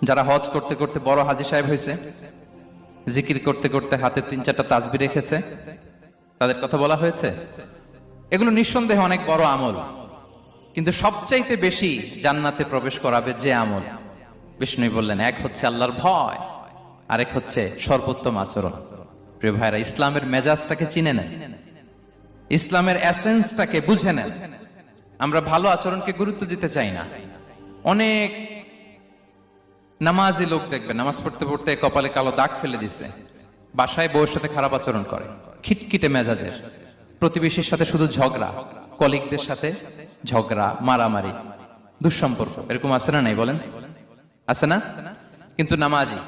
যারা হজ করতে করতে বড় হাজী সাহেব হয়েছে, জিকির করতে করতে হাতে 3-4টা তাসবিহ রেখেছে, তাদের কথা বলা হয়েছে। এগুলো নিঃসন্দেহে অনেক বড় আমল, কিন্তু সবচাইতে বেশি জান্নাতে প্রবেশ করাবে যে আমল, বিষ্ণু বললেন, এক হচ্ছে আল্লাহর ভয়, আরেক হচ্ছে সর্বোত্তম আচরণ। প্রিয় ভাইরা, ইসলামের মেজাজটাকে চিনে নেন, ইসলামের এসেন্সটাকে বুঝে নেন। আমরা ভালো আচরণকে গুরুত্ব দিতে চাই না। অনেক নামাজি লোক দেখবেন নামাজ পড়তে পড়তে কপালে কালো দাগ ফেলে দিছে, বাসায় বউয়ের সাথে খারাপ আচরণ করে, খিটখিটে মেজাজের, প্রতিবেশীর সাথে শুধু ঝগড়া, কলিগদের সাথে ঝগড়া, মারামারি, দুঃসম্পর্ক, এরকম আছে না? নাই বলেন, আছে না? কিন্তু নামাজি,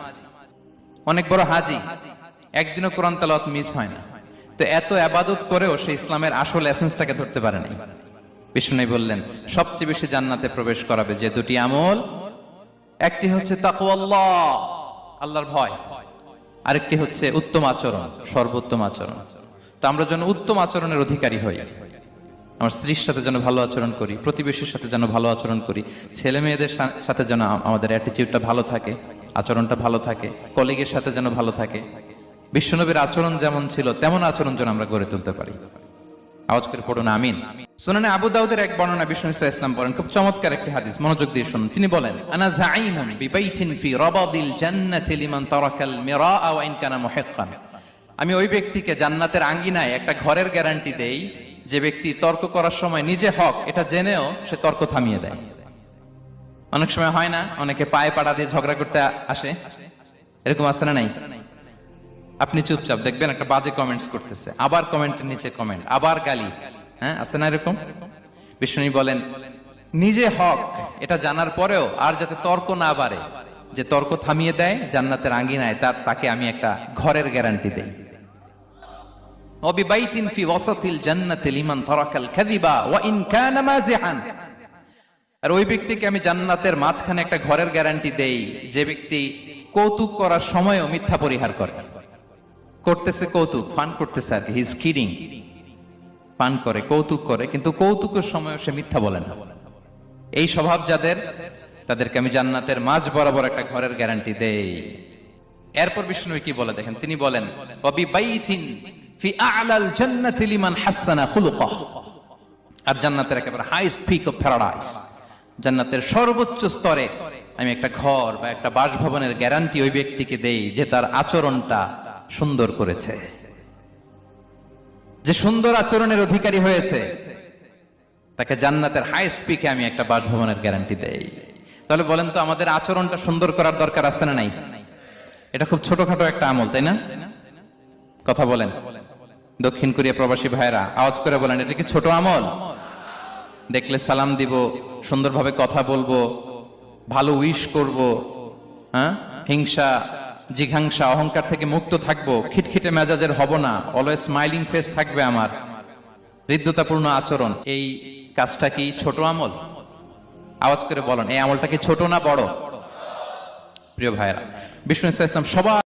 অনেক বড় হাজি, একদিনও কোরআন তেলাওয়াত মিস হয় না। তো এত ইবাদত করেও সে ইসলামের আসল এসেন্সটাকে ধরতে পারে নাই। বিষ্ণু বললেন, সবচেয়ে বেশি জান্নাতে প্রবেশ করাবে যে দুটি আমল, একটি হচ্ছে তাকওয়াল্লাহ, আল্লাহর ভয়, আরেকটি হচ্ছে উত্তম আচরণ, সর্বোত্তম আচরণ। তো আমরা যেন উত্তম আচরণের অধিকারী হই। আমার স্ত্রীর সাথে যেন ভালো আচরণ করি, প্রতিবেশীর সাথে যেন ভালো আচরণ করি, ছেলে মেয়েদের সাথে যেন আমাদের অ্যাটিটিউডটা ভালো থাকে, আচরণটা ভালো থাকে, কলিগের সাথে যেন ভালো থাকে। বিশ্বনবীর আচরণ যেমন ছিল তেমন আচরণ যেন আমরা গড়ে তুলতে পারি। আওয়াজ করে পড়ুন আমিন। সুনানে আবু দাউদের এক বর্ণনা, বিষ্ণু ইসলাম বলেন, খুব চমৎকার একটি হাদিস, মনোযোগ দিয়ে শুনুন। তিনি বলেন, আনা যাঈমুন বিবাইতিন ফি রাবাদিল জান্নাতি লিমান তারাকাল মিরাআ ওয়া ইন কানা মুহিক্কান। আমি ওই ব্যক্তিকে জান্নাতের আঙ্গিনায় একটা ঘরের গ্যারান্টি দেই যে ব্যক্তি তর্ক করার সময় নিজে হক এটা জেনেও সে তর্ক থামিয়ে দেয়। অনেক সময় হয় না, অনেকে পায়ে পাড়া দিয়ে ঝগড়া করতে আসে, এরকম আছে না নাই? আপনি চুপচাপ দেখবেন একটা বাজে কমেন্টস করতেছে, আবার কমেন্টের নিচে কমেন্ট, আবার গালি, হ্যাঁ আছে না এরকম? বিষ্ণু বলেন, নিজে হক এটা জানার পরেও আর যাতে তর্ক না বাড়ে, যে তর্ক থামিয়ে দেয় জান্নাতের আঙ্গিনায়, তাকে আমি একটা ঘরের গ্যারান্টি দেই। ওয়াবিবাইতিন ফি ওয়াসাতিল জান্নাতি লিমান তারাকাল কাযিবা ওয়া ইন কানা মাযিহান। আর ওই ব্যক্তিকে আমি জান্নাতের মাঝখানে একটা ঘরের গ্যারান্টি দেই যে ব্যক্তি কৌতুক করার সময়ও মিথ্যা পরিহার করে। করতেছে কৌতুক, ফান করতেছে আর কি, হি ইজ কিডিং, ফান করে, কৌতুক করে, কিন্তু কৌতুকের সময় সে মিথ্যা বলে না। এই স্বভাব যাদের, তাদেরকে আমি জান্নাতের মাঝ বরাবর একটা ঘরের গ্যারান্টি দেই। এরপর বিষ্ণু কি বলে দেখেন, তিনি বলেন, ওয়াবিবাইতিন ফি আ'লাল জান্নাতি লিমান হাসানা খুলুকাহু। আর জান্নাতের একেবারে হাইস্ট পিক অফ প্যারাডাইস, জান্নাতের সর্বোচ্চ স্তরে আমি একটা ঘর বা একটা বাসভবনের গ্যারান্টি ওই ব্যক্তিকে দেই যে তার আচরণটা সুন্দর করেছে, যে সুন্দর আচরণের অধিকারী হয়েছে, তাকে জান্নাতের হাইস্ট পিকে আমি একটা বাসভবনের গ্যারান্টি দেই। তাহলে বলেন তো, আমাদের আচরণটা সুন্দর করার দরকার আছে না নাই? এটা খুব ছোটখাটো একটা আমল, তাই না? কথা বলেন, দক্ষিণ কোরিয়া প্রবাসী ভাইরা আওয়াজ করে বলেন, এটা কি ছোট আমল? দেখলে সালাম দিব, সুন্দরভাবে কথা বলবো, ভালো উইশ করব, হ্যাঁ, হিংসা জিঘাংসা অহংকার থেকে মুক্ত থাকবো, খিটখিটে মেজাজের হব না, অলওয়েজ স্মাইলিং ফেস থাকবে আমার, হৃদ্যতাপূর্ণ আচরণ। এই কাজটা কি ছোট আমল? আওয়াজ করে বলেন, এই আমলটা কি ছোট না বড়? প্রিয় ভাইরা, বিষ্ণু ইসলাম সবাই